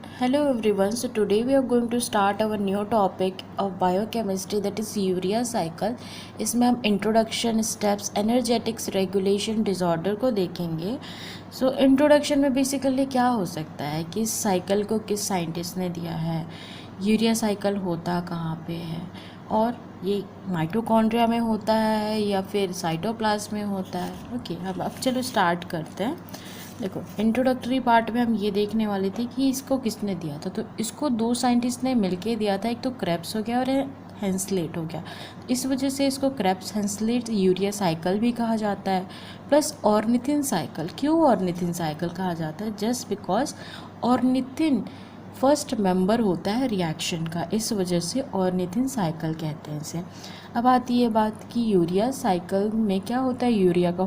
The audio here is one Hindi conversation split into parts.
Hello everyone, so today we are going to start our new topic of biochemistry, that is urea cycle. इसमें हम introduction, steps, energetics, regulation, disorder को देखेंगे. सो इंट्रोडक्शन में बेसिकली क्या हो सकता है कि इस साइकिल को किस साइंटिस्ट ने दिया है, यूरिया साइकिल होता कहाँ पे है, और ये माइटोकॉन्ड्रिया में होता है या फिर साइटोप्लाज्म में होता है. ओके, हम अब चलो स्टार्ट करते हैं. देखो, इंट्रोडक्टरी पार्ट में हम ये देखने वाले थे कि इसको किसने दिया था. तो इसको दो साइंटिस्ट ने मिलके दिया था, एक तो क्रेब्स हो गया और हेंसलेट हो गया. इस वजह से इसको क्रेब्स हेंसलेट यूरिया साइकिल भी कहा जाता है. Plus ornithine cycle. क्यों ऑर्निथिन साइकिल कहा जाता है? Just because ornithine first member होता है रिएक्शन का, इस वजह से ऑर्निथिन साइकिल कहते हैं इसे. अब आती है बात कि यूरिया साइकिल में क्या होता है. यूरिया का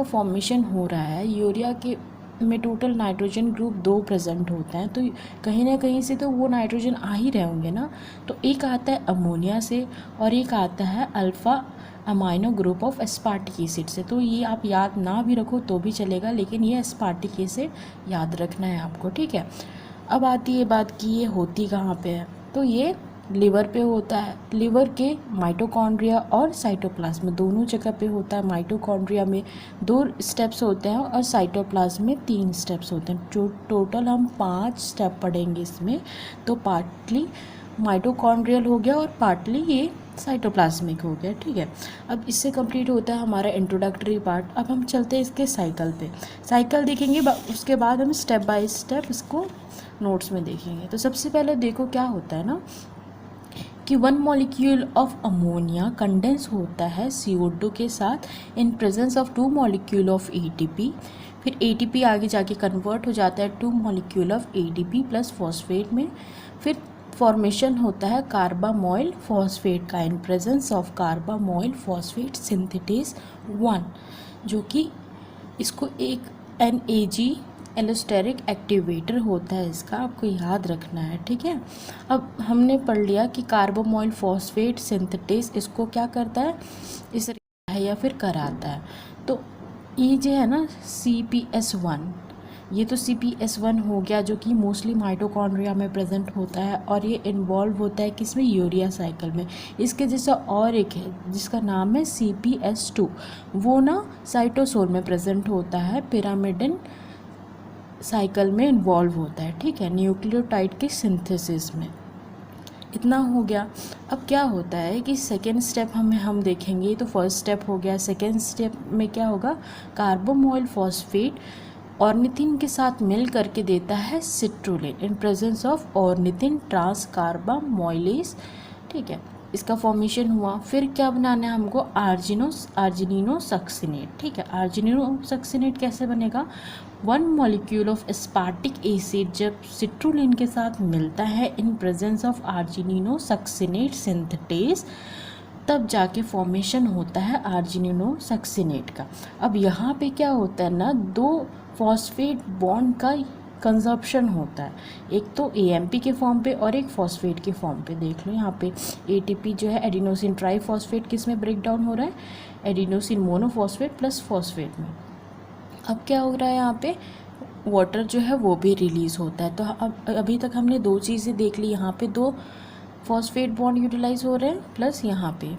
फॉर्मेशन हो रहा है. यूरिया के में टोटल नाइट्रोजन ग्रुप 2 प्रेजेंट होता है, तो कहीं ना कहीं से तो वो नाइट्रोजन आ ही रहे होंगे ना. तो एक आता है अमोनिया से और एक आता है alpha amino group of aspartic acid से. तो ये आप याद ना भी रखो तो भी चलेगा, लेकिन ये एस्पार्टिक एसिड याद रखना है आपको, ठीक है. अब आती है बात कि ये होती कहाँ पे है. तो ये लिवर पे होता है. लिवर के माइटोकॉन्ड्रिया और साइटोप्लाज्म दोनों जगह पे होता है. माइटोकॉन्ड्रिया में 2 स्टेप्स होते हैं और साइटोप्लाज्म में 3 स्टेप्स होते हैं. जो टोटल हम 5 स्टेप पढ़ेंगे इसमें. तो पार्टली माइटोकॉन्ड्रियल हो गया और पार्टली ये साइटोप्लाज्मिक हो गया, ठीक है. अब इससे कंप्लीट होता है हमारा इंट्रोडक्टरी पार्ट. अब हम चलते हैं इसके साइकिल पे. साइकिल देखेंगे, उसके बाद हम स्टेप बाय स्टेप इसको नोट्स में देखेंगे. तो सबसे पहले देखो क्या होता है ना कि 1 मॉलिक्यूल ऑफ अमोनिया कंडेंस होता है CO2 के साथ in presence of 2 molecule of ATP. फिर ATP आगे जाके कन्वर्ट हो जाता है 2 molecule of ADP plus phosphate में. फिर फॉर्मेशन होता है कार्बामोइल फॉस्फेट का in presence of carbamoyl phosphate synthetase 1, जो कि इसको एक NAG एलोस्टेरिक एक्टिवेटर होता है इसका, आपको याद रखना है, ठीक है. अब हमने पढ़ लिया कि कार्बामोइल फॉस्फेट सिंथेटेज इसको क्या करता है, इस है या फिर कराता है. तो ये जो है ना CPS1, ये तो CPS1 हो गया जो कि मोस्टली माइटोकॉन्ड्रिया में प्रेजेंट होता है और ये इन्वॉल्व होता है किसमें, यूरिया साइकिल में. इसके जैसा और एक है जिसका नाम है CPS2, वो ना साइटोसोल में प्रेजेंट होता है, पिरामिडन साइकिल में इन्वॉल्व होता है, ठीक है, न्यूक्लियोटाइड की सिंथेसिस में. इतना हो गया. अब क्या होता है कि सेकेंड स्टेप हम देखेंगे. तो फर्स्ट स्टेप हो गया. सेकेंड स्टेप में क्या होगा, कार्बामोइल फॉस्फेट ऑर्निथिन के साथ मिल करके देता है citrulline in presence of ornithine transcarbamoylase, ठीक है. इसका फॉर्मेशन हुआ. फिर क्या बनाना है हमको, आर्जिनिनो सक्सिनेट, ठीक है. आर्जिनिनो सक्सिनेट कैसे बनेगा, 1 मॉलिक्यूल ऑफ एस्पार्टिक एसिड जब सिट्रोलिन के साथ मिलता है in presence of argininosuccinate synthetase, तब जाके फॉर्मेशन होता है आर्जिनिनो सक्सिनेट का. अब यहाँ पे क्या होता है ना, 2 फॉस्फेट बॉन्ड का कंजप्शन होता है. एक तो AMP के फॉर्म पे और एक फॉस्फेट के फॉर्म पे. देख लो यहाँ पे ATP जो है एडिनोसिन ट्राईफॉस्फेट किस में ब्रेक डाउन हो रहा है, एडिनोसिन मोनोफॉस्फेट प्लस फॉस्फेट में. अब क्या हो रहा है यहाँ पे, वाटर जो है वो भी रिलीज़ होता है. तो अब अभी तक हमने 2 चीज़ें देख ली. यहाँ पे 2 फॉस्फेट बॉन्ड यूटिलाइज हो रहे हैं प्लस यहाँ पे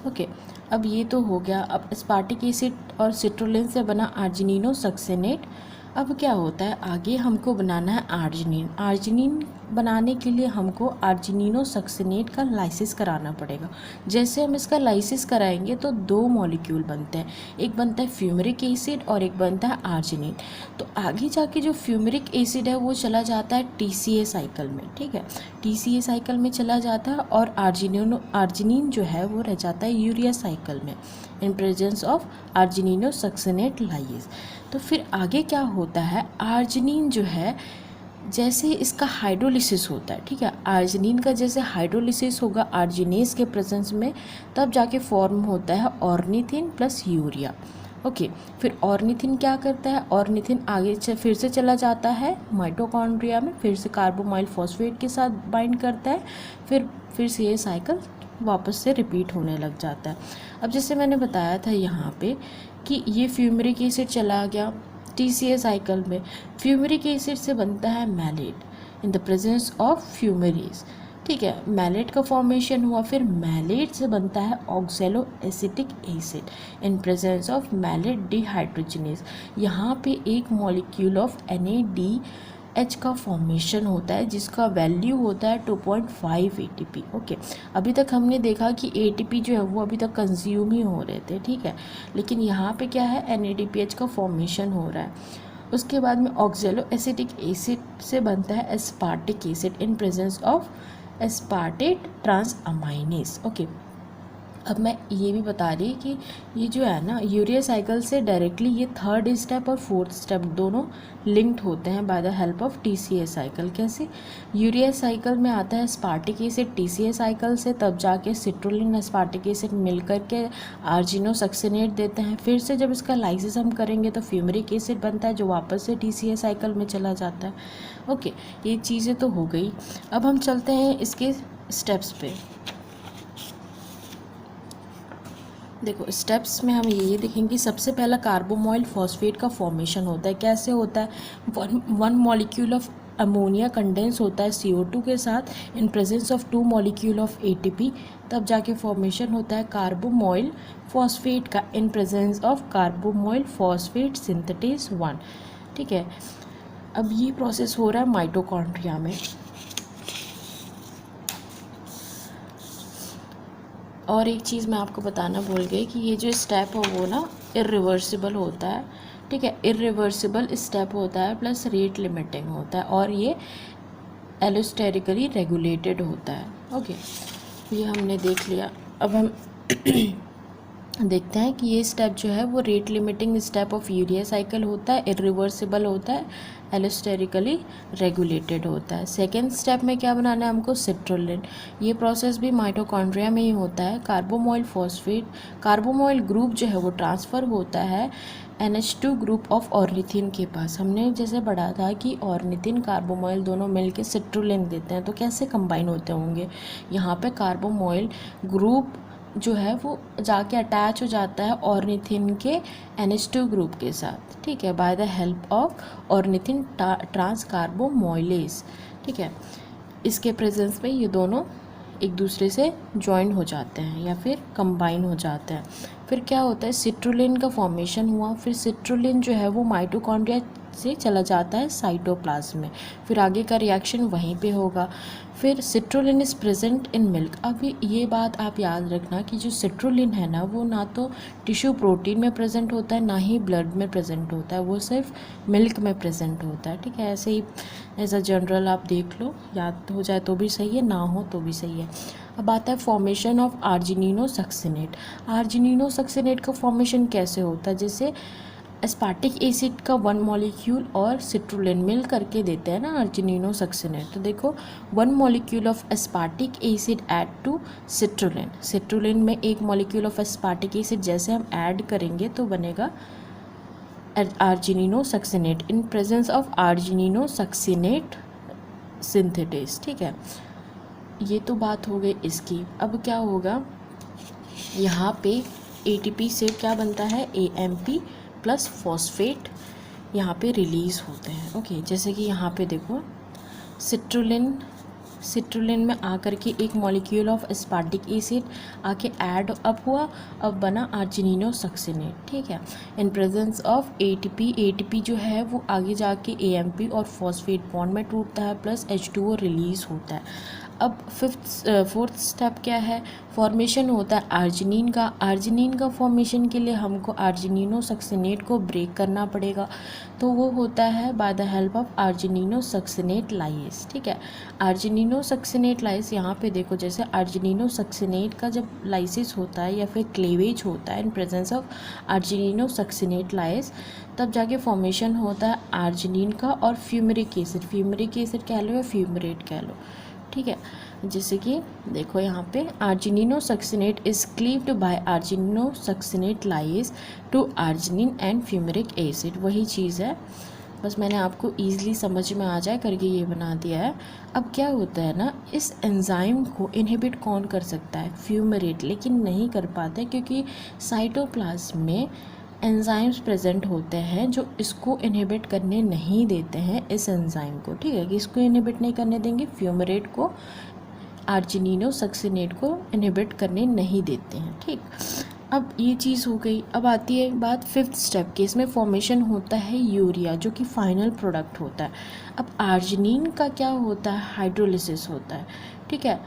ओके. अब ये तो हो गया. अब एस्पार्टिक एसिड और सिट्रोलिन से बना आर्जिनिनो सक्सिनेट. अब क्या होता है, आगे हमको बनाना है आर्जिनिन. आर्जिनिन बनाने के लिए हमको आर्जिनिनो सक्सिनेट का लाइसिस कराना पड़ेगा. जैसे हम इसका लाइसिस कराएंगे तो 2 मॉलिक्यूल बनते हैं, एक बनता है फ्यूमरिक एसिड और एक बनता है आर्जिनिन. तो आगे जाके जो फ्यूमरिक एसिड है वो चला जाता है TCA साइकिल में, ठीक है, TCA साइकिल में चला जाता है और आर्जिनिन जो है वो रह जाता है यूरिया साइकिल में इन प्रेजेंस ऑफ आर्जिनिनो सक्सिनेट लाइस. तो फिर आगे क्या होता है, आर्जिनिन जो है जैसे इसका हाइड्रोलिसिस होता है, ठीक है, आर्जिनिन का जैसे हाइड्रोलिसिस होगा आर्जिनेस के प्रेजेंस में, तब जाके फॉर्म होता है ऑर्निथिन प्लस यूरिया. ओके. फिर ऑर्निथिन क्या करता है, ऑर्निथिन आगे फिर से चला जाता है माइटोकॉन्ड्रिया में, फिर से कार्बामोइल फॉस्फेट के साथ बाइंड करता है, फिर से ये साइकिल वापस से रिपीट होने लग जाता है. अब जैसे मैंने बताया था यहाँ पे कि ये फ्यूमरिक एसिड चला गया TCA साइकिल में फ्यूमेरिक एसिड से बनता है malate in the presence of fumarase. ठीक है, मैलेट का फॉर्मेशन हुआ, फिर मैलेट से बनता है oxaloacetic acid in presence of malate dehydrogenase. यहाँ पे एक मॉलिक्यूल ऑफ NADH का फॉर्मेशन होता है जिसका वैल्यू होता है 2.5 ATP। ओके, अभी तक हमने देखा कि ATP जो है वो अभी तक कंज्यूम ही हो रहे थे, ठीक है, लेकिन यहाँ पे क्या है, NADPH का फॉर्मेशन हो रहा है। उसके बाद में ऑक्सैलो एसिटिक एसिड से बनता है aspartic acid in presence of aspartate transaminase. Okay, अब मैं ये भी बता रही कि ये जो है ना यूरिया साइकिल से डायरेक्टली ये थर्ड स्टेप और फोर्थ स्टेप दोनों लिंक्ड होते हैं bye the help of TCA cycle. कैसे, यूरिया साइकिल में आता है एस्पार्टिक एसिड TCA साइकिल से, तब जाके सिट्रुलिन एस्पार्टिक एसिड मिल करके आर्जिनोसक्सिनेट देते हैं। फिर से जब इसका लाइसिस हम करेंगे तो फ्यूमेरिक एसिड बनता है जो वापस से TCA साइकिल में चला जाता है। ओके, ये चीज़ें तो हो गई। अब हम चलते हैं इसके स्टेप्स पे। देखो, स्टेप्स में हम ये देखेंगे, सबसे पहला कार्बोमोइल फॉस्फेट का फॉर्मेशन होता है। कैसे होता है, one molecule of ammonia condense होता है CO2 के साथ in presence of 2 molecule of ATP, तब जाके फॉर्मेशन होता है कार्बोमोइल फॉस्फेट का in presence of carbamoyl phosphate synthetase 1। ठीक है, अब ये प्रोसेस हो रहा है माइटोकॉन्ड्रिया में। और एक चीज़ मैं आपको बताना भूल गई कि ये जो स्टेप है वो ना इरिवर्सिबल होता है। ठीक है, इरिवर्सिबल स्टेप होता है प्लस रेट लिमिटिंग होता है और ये एलोस्टेरिकली रेगुलेटेड होता है। ओके, ये हमने देख लिया। अब हम देखते हैं कि ये स्टेप जो है वो rate limiting step of urea cycle होता है, इरिवर्सिबल होता है, एलोस्टेरिकली रेगुलेटेड होता है। सेकेंड स्टेप में क्या बनाना है हमको, सिट्रुलिन। ये प्रोसेस भी माइटोकॉन्ड्रिया में ही होता है। कार्बोमोइल फॉस्फेट, कार्बोमोइल ग्रुप जो है वो ट्रांसफ़र होता है NH2 ग्रुप ऑफ ऑर्निथिन के पास। हमने जैसे पढ़ा था कि ऑर्निथिन कार्बोमोइल दोनों मिलकर सिट्रुलिन देते हैं, तो कैसे कंबाइन होते होंगे। यहाँ पे कार्बोमोइल ग्रुप जो है वो जाके अटैच हो जाता है ऑर्निथिन के NH2 ग्रुप के साथ। ठीक है, by the help of ornithine transcarbamoylase. ठीक है, इसके प्रेजेंस में ये दोनों एक दूसरे से ज्वाइन हो जाते हैं या फिर कंबाइन हो जाते हैं। फिर क्या होता है, सिट्रुलिन का फॉर्मेशन हुआ। फिर सिट्रुलिन जो है वो माइटोकॉन्ड्रिया से चला जाता है साइटोप्लाज्म में, फिर आगे का रिएक्शन वहीं पे होगा। फिर citrulline is present in milk. अभी ये बात आप याद रखना कि जो सिट्रुलिन है ना वो ना तो टिश्यू प्रोटीन में प्रेजेंट होता है ना ही ब्लड में प्रेजेंट होता है, वो सिर्फ मिल्क में प्रेजेंट होता है। ठीक है, ऐसे ही एज अ जनरल आप देख लो, याद हो जाए तो भी सही है, ना हो तो भी सही है। अब आता है फॉर्मेशन ऑफ आर्जिनिनोसक्सिनेट। आर्जिनिनोसक्सिनेट का फॉर्मेशन कैसे होता है, जैसे एस्पार्टिक एसिड का 1 मॉलिक्यूल और सिट्रुलिन मिल करके देते हैं ना आर्जिनिनोसक्सिनेट। तो देखो, 1 molecule of aspartic acid add to citrulline. Citrulline में 1 मॉलिक्यूल ऑफ एस्पार्टिक एसिड जैसे हम ऐड करेंगे तो बनेगा आर्जिनिनोसक्सिनेट इन प्रेजेंस ऑफ आर्जिनिनोसक्सिनेट सिंथेटेज। ठीक है, ये तो बात हो गई इसकी। अब क्या होगा, यहाँ पे ATP से क्या बनता है, AMP प्लस फॉस्फेट यहाँ पे रिलीज़ होते हैं। ओके, जैसे कि यहाँ पे देखो, सिट्रुलिन में आकर के 1 मॉलिक्यूल ऑफ एस्पार्टिक एसिड आके ऐड अप हुआ, अब बना आर्जिनिनोसक्सिनेट। ठीक है, इन प्रेजेंस ऑफ ATP जो है वो आगे जाके AMP और फॉस्फेट बॉन्ड में टूटता है प्लस H2O रिलीज़ होता है। अब फोर्थ स्टेप क्या है, फॉर्मेशन होता है आर्जिनिन का। आर्जिनिन का फॉर्मेशन के लिए हमको आर्जिनिनोसक्सिनेट को ब्रेक करना पड़ेगा, तो वो होता है बाय द हेल्प ऑफ आर्जिनिनोसक्सिनेट लाइस। ठीक है, आर्जिनिनोसक्सिनेट लाइस यहाँ पे देखो, जैसे आर्जिनिनोसक्सिनेट का जब लाइसिस होता है या फिर क्लेवेज होता है इन प्रेजेंस ऑफ आर्जिनिनोसक्सिनेट लाइस, तब जाके फॉर्मेशन होता है आर्जिनिन का और फ्यूमेरिक एसिड कह लो या फ्यूमरेट कह लो। ठीक है, जैसे कि देखो यहाँ पे argininosuccinate is cleaved by argininosuccinate lyase to arginine and fumaric acid. वही चीज़ है, बस मैंने आपको ईजिली समझ में आ जाए करके ये बना दिया है। अब क्या होता है ना, इस एंजाइम को इनहिबिट कौन कर सकता है, फ्यूमेरेट, लेकिन नहीं कर पाता क्योंकि साइटोप्लाज्म में एंजाइम्स प्रेजेंट होते हैं जो इसको इनहिबिट करने नहीं देते हैं, इस एंजाइम को, ठीक है, कि इसको इनहिबिट नहीं करने देंगे, फ्यूमरेट को, आर्जिनिनो सक्सिनेट को इनहिबिट करने नहीं देते हैं, ठीक। अब ये चीज़ हो गई। अब आती है बात फिफ्थ स्टेप की, इसमें फॉर्मेशन होता है यूरिया जो कि फाइनल प्रोडक्ट होता है। अब आर्जिनिन का क्या होता है, हाइड्रोलिसिस होता है, ठीक है।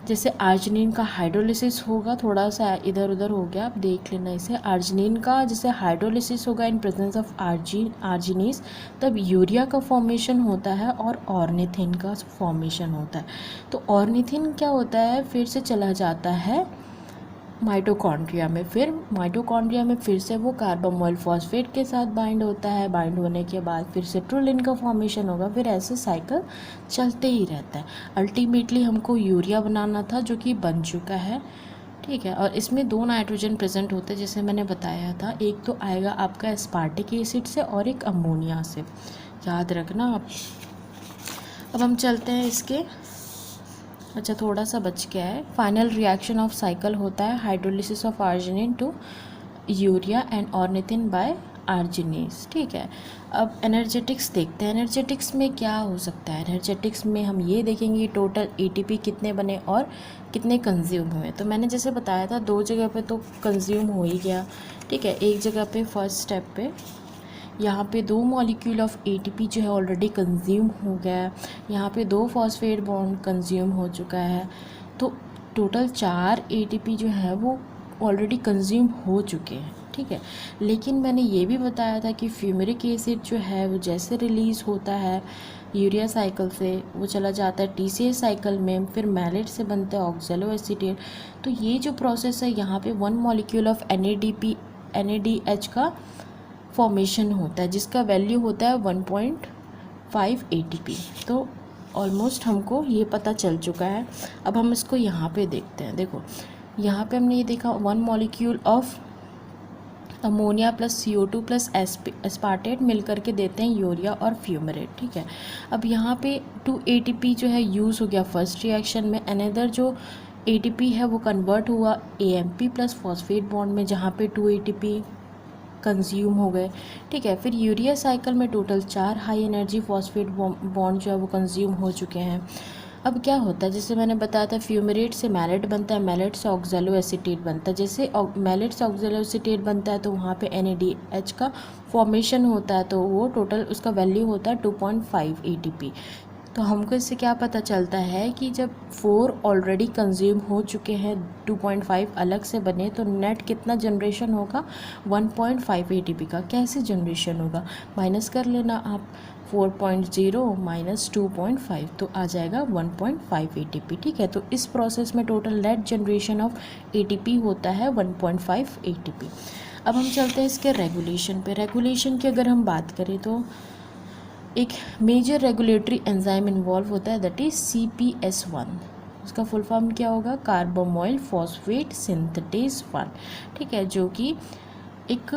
जैसे आर्जिनिन का हाइड्रोलिसिस होगा, थोड़ा सा इधर उधर हो गया, आप देख लेना इसे। आर्जिनिन का जैसे हाइड्रोलिसिस होगा इन प्रेजेंस ऑफ आर्जिनिस, तब यूरिया का फॉर्मेशन होता है और ऑर्निथिन का फॉर्मेशन होता है। तो ऑर्निथिन क्या होता है, फिर से चला जाता है माइटोकॉन्ड्रिया में, फिर माइटोकॉन्ड्रिया में फिर से वो कार्बोमोल फॉस्फेट के साथ बाइंड होता है, बाइंड होने के बाद फिर सिट्रुलिन का फॉर्मेशन होगा, फिर ऐसे साइकिल चलते ही रहता है। अल्टीमेटली हमको यूरिया बनाना था जो कि बन चुका है, ठीक है। और इसमें 2 नाइट्रोजन प्रेजेंट होते हैं जैसे मैंने बताया था, एक तो आएगा आपका एस्पार्टिक एसिड से और एक अमोनिया से, याद रखना आप। अब हम चलते हैं इसके, अच्छा थोड़ा सा बच गया है। फाइनल रिएक्शन ऑफ साइकिल होता है hydrolysis of arginine to urea and ornithine by arginase, ठीक है। अब एनर्जेटिक्स देखते हैं, एनर्जेटिक्स में क्या हो सकता है। एनर्जेटिक्स में हम ये देखेंगे टोटल एटीपी कितने बने और कितने कंज्यूम हुए। तो मैंने जैसे बताया था 2 जगह पे तो कंज्यूम हो ही गया, ठीक है। एक जगह पे फर्स्ट स्टेप पे यहाँ पे 2 मॉलिक्यूल ऑफ एटीपी जो है ऑलरेडी कंज्यूम हो गया है, यहाँ पे 2 फॉस्फेट बॉन्ड कंज्यूम हो चुका है, तो टोटल 4 एटीपी जो है वो ऑलरेडी कंज्यूम हो चुके हैं, ठीक है। लेकिन मैंने ये भी बताया था कि फ्यूमेरिक एसिड जो है वो जैसे रिलीज़ होता है यूरिया साइकिल से, वो चला जाता है टीसीएस साइकिल में, फिर मैलेट से बनता है ऑक्सैलो एसीटेट। तो ये जो प्रोसेस है यहाँ पे 1 मॉलिक्यूल ऑफ NADH का फॉर्मेशन होता है जिसका वैल्यू होता है 1.5 ATP। तो ऑलमोस्ट हमको ये पता चल चुका है। अब हम इसको यहाँ पे देखते हैं, देखो यहाँ पे हमने ये देखा 1 molecule of ammonia plus CO2 plus aspartate मिल करके देते हैं यूरिया और फ्यूमरेट, ठीक है। अब यहाँ पे 2 ATP जो है यूज़ हो गया फर्स्ट रिएक्शन में, अनदर जो ATP है वो कन्वर्ट हुआ AMP प्लस फॉस्फेट बॉन्ड में जहाँ पे 2 ATP कंज्यूम हो गए, ठीक है। फिर यूरिया साइकिल में total 4 high energy phosphate bond जो है वो कंज्यूम हो चुके हैं। अब क्या होता है, जैसे मैंने बताया था फ्यूमरेट से मैलेट बनता है, मैलेट से ऑक्सैलो एसीटेट बनता है। जैसे मैलेट से ऑक्सैलो एसीटेट बनता है तो वहाँ पे NADH का फॉर्मेशन होता है, तो वो टोटल उसका वैल्यू होता है 2.5 ATP। तो हमको इससे क्या पता चलता है कि जब 4 ऑलरेडी कंज्यूम हो चुके हैं, 2.5 अलग से बने, तो नेट कितना जनरेशन होगा 1.5 ATP का। कैसे जनरेशन होगा, माइनस कर लेना आप, 4.0 माइनस 2.5 तो आ जाएगा 1.5 ATP, ठीक है। तो इस प्रोसेस में total net generation of ATP होता है 1.5 ATP। अब हम चलते हैं इसके रेगुलेशन पे। रेगुलेशन की अगर हम बात करें तो एक मेजर रेगुलेटरी एंजाइम इन्वॉल्व होता है, दैट इज CPS1। उसका फुल फॉर्म क्या होगा, कार्बोमोइल फॉस्फेट सिंथेटेज 1, ठीक है, जो कि एक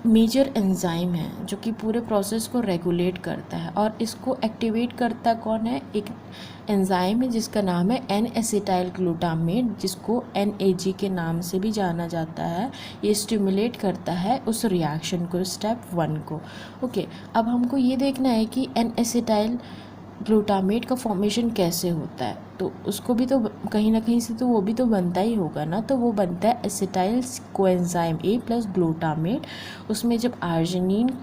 मेजर एंजाइम है जो कि पूरे प्रोसेस को रेगुलेट करता है। और इसको एक्टिवेट करता कौन है, एक एंजाइम है जिसका नाम है N-एसिटाइल ग्लूटामेट, जिसको NAG के नाम से भी जाना जाता है। ये स्टिमुलेट करता है उस रिएक्शन को, स्टेप 1 को, ओके। अब हमको ये देखना है कि N-एसिटाइल ग्लूटामेट का फॉर्मेशन कैसे होता है, तो उसको भी तो कहीं ना कहीं से तो वो भी तो बनता ही होगा ना। तो वो बनता है acetyl coenzyme A plus glutamate. उसमें जब आर्जिनिन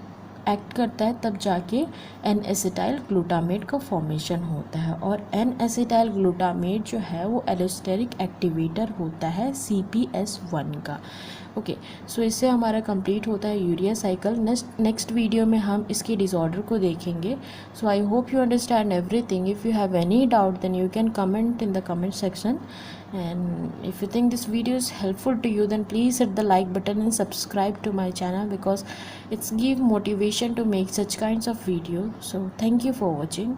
एक्ट करता है तब जाके N-एसिटाइल ग्लूटामेट का फॉर्मेशन होता है। और N-एसिटाइल ग्लूटामेट जो है वो एलोस्टेरिक एक्टिवेटर होता है CPS1 का, ओके। सो इससे हमारा कंप्लीट होता है यूरिया साइकिल। नेक्स्ट वीडियो में हम इसके डिसऑर्डर को देखेंगे। So I hope you understand everything. If you have any doubt then you can comment in the comment section, and if you think this video is helpful to you then please hit the like button and subscribe to my channel because it's give motivation to make such kinds of videos. So thank you for watching.